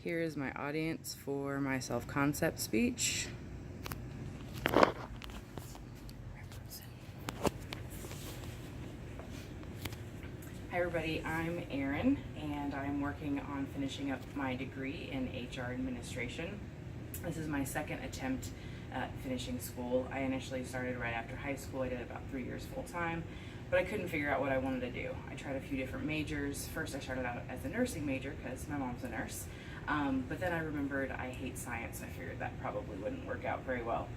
Here is my audience for my self-concept speech. Hi everybody, I'm Erin and I'm working on finishing up my degree in HR administration. This is my second attempt at finishing school. I initially started right after high school. I did about 3 years full-time, but I couldn't figure out what I wanted to do. I tried a few different majors. First I started out as a nursing major because my mom's a nurse, but then I remembered I hate science and I figured that probably wouldn't work out very well.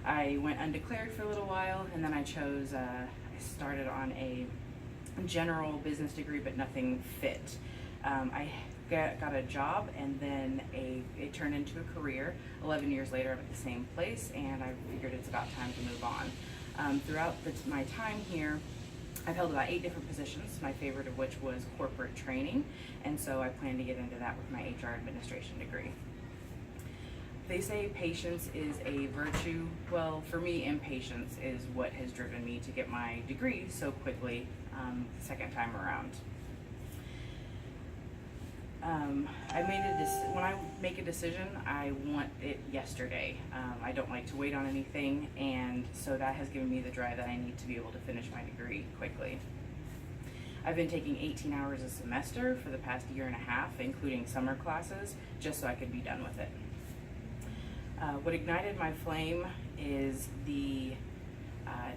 I went undeclared for a little while and then I started on a general business degree, but nothing fit. I got a job and then it turned into a career. 11 years later I'm at the same place and I figured it's about time to move on. Throughout my time here, I've held about 8 different positions, my favorite of which was corporate training, and so I plan to get into that with my HR administration degree. They say patience is a virtue. Well, for me, impatience is what has driven me to get my degree so quickly the second time around. When I make a decision, I want it yesterday. I don't like to wait on anything, and so that has given me the drive that I need to be able to finish my degree quickly. I've been taking 18 hours a semester for the past year and a half, including summer classes, just so I could be done with it. What ignited my flame is the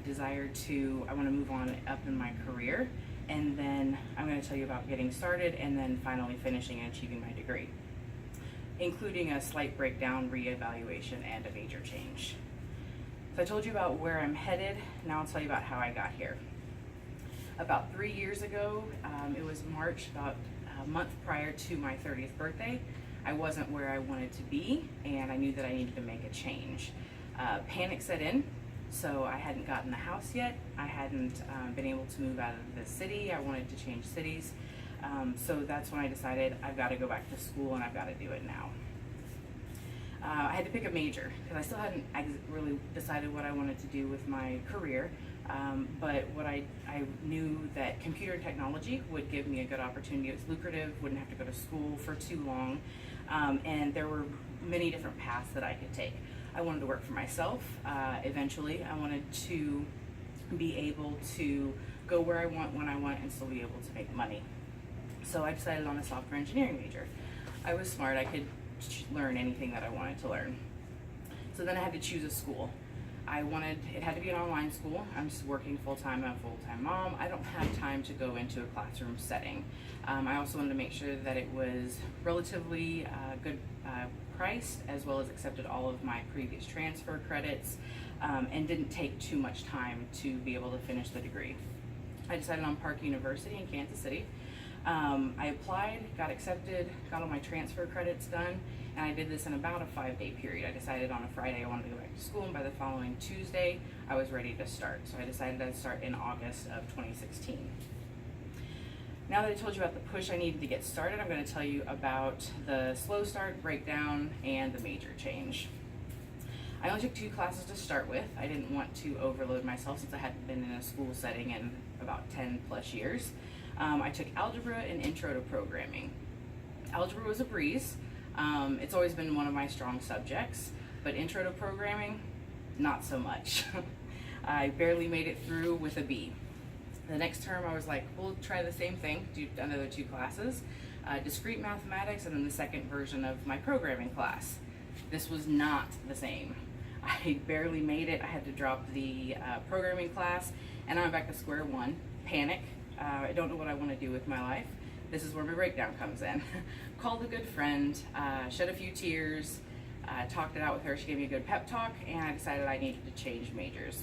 desire I want to move on up in my career, and then I'm going to tell you about getting started and then finally finishing and achieving my degree, including a slight breakdown, reevaluation, and a major change. So I told you about where I'm headed. Now I'll tell you about how I got here. About 3 years ago, it was March, about a month prior to my 30th birthday. I wasn't where I wanted to be, and I knew that I needed to make a change. Panic set in, so I hadn't gotten a house yet. I hadn't been able to move out of the city. I wanted to change cities. So that's when I decided I've got to go back to school and I've got to do it now. I had to pick a major because I still hadn't really decided what I wanted to do with my career. But I knew that computer and technology would give me a good opportunity. It was lucrative, wouldn't have to go to school for too long, and there were many different paths that I could take. I wanted to work for myself. Eventually, I wanted to be able to go where I want, when I want, and still be able to make money. So I decided on a software engineering major. I was smart. I could learn anything that I wanted to learn. So then I had to choose a school. It had to be an online school. I'm just working full-time. I'm a full-time mom. I don't have time to go into a classroom setting. I also wanted to make sure that it was relatively good priced, as well as accepted all of my previous transfer credits, and didn't take too much time to be able to finish the degree. I decided on Park University in Kansas City. I applied, got accepted, got all my transfer credits done, and I did this in about a 5-day period. I decided on a Friday I wanted to go back to school, and by the following Tuesday I was ready to start. So I decided I'd start in August of 2016. Now that I told you about the push I needed to get started, I'm going to tell you about the slow start, breakdown, and the major change. I only took 2 classes to start with. I didn't want to overload myself since I hadn't been in a school setting in about 10 plus years. I took algebra and intro to programming. Algebra was a breeze. It's always been one of my strong subjects, but intro to programming, not so much. I barely made it through with a B. The next term I was like, we'll try the same thing, do another 2 classes, discrete mathematics, and then the second version of my programming class. This was not the same. I barely made it. I had to drop the programming class, and I'm back to square one. Panic. I don't know what I want to do with my life. This is where my breakdown comes in. Called a good friend, shed a few tears, talked it out with her. She gave me a good pep talk, and I decided I needed to change majors.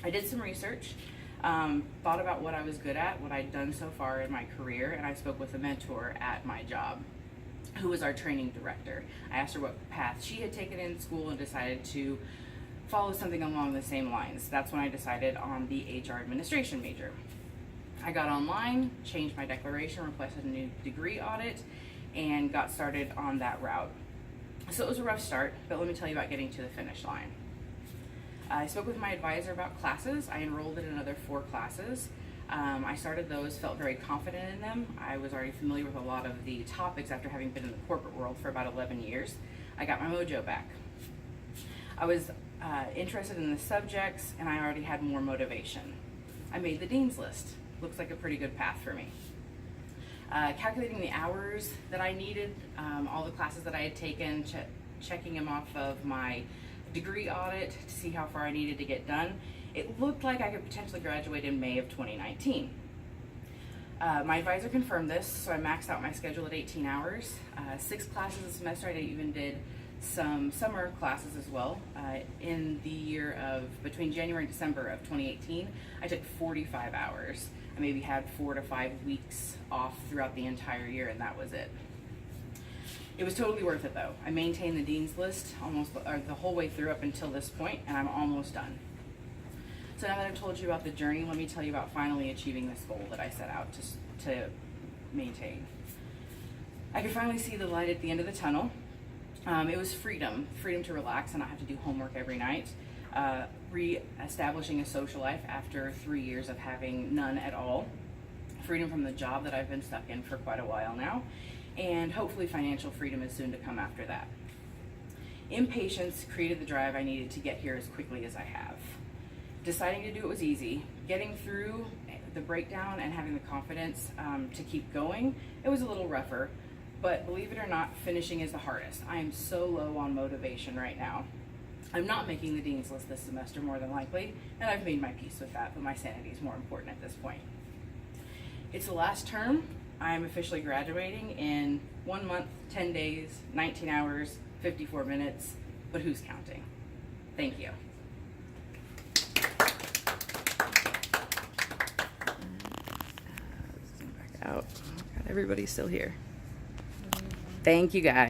I did some research, thought about what I was good at, what I'd done so far in my career, and I spoke with a mentor at my job, who was our training director. I asked her what path she had taken in school and decided to follow something along the same lines. That's when I decided on the HR administration major. I got online, changed my declaration, requested a new degree audit, and got started on that route. So it was a rough start, but let me tell you about getting to the finish line. I spoke with my advisor about classes. I enrolled in another 4 classes. I started those, felt very confident in them. I was already familiar with a lot of the topics after having been in the corporate world for about 11 years. I got my mojo back. I was interested in the subjects, and I already had more motivation. I made the Dean's List. Looks like a pretty good path for me. Calculating the hours that I needed, all the classes that I had taken, checking them off of my degree audit to see how far I needed to get done. It looked like I could potentially graduate in May of 2019. My advisor confirmed this, so I maxed out my schedule at 18 hours. 6 classes a semester. I even did some summer classes as well. In the year of between January and December of 2018, I took 45 hours. I maybe had 4 to 5 weeks off throughout the entire year, and that was it. It was totally worth it though. I maintained the Dean's List the whole way through up until this point, and I'm almost done. So now that I've told you about the journey, let me tell you about finally achieving this goal that I set out to maintain. I could finally see the light at the end of the tunnel. It was freedom to relax and not have to do homework every night. Re-establishing a social life after 3 years of having none at all. Freedom from the job that I've been stuck in for quite a while now. And hopefully financial freedom is soon to come after that. Impatience created the drive I needed to get here as quickly as I have. Deciding to do it was easy. Getting through the breakdown and having the confidence to keep going, it was a little rougher. But believe it or not, finishing is the hardest. I am so low on motivation right now. I'm not making the Dean's List this semester, more than likely, and I've made my peace with that, but my sanity is more important at this point. It's the last term. I'm officially graduating in 1 month, 10 days, 19 hours, 54 minutes, but who's counting? Thank you. Zoom back out. God, everybody's still here. Thank you guys.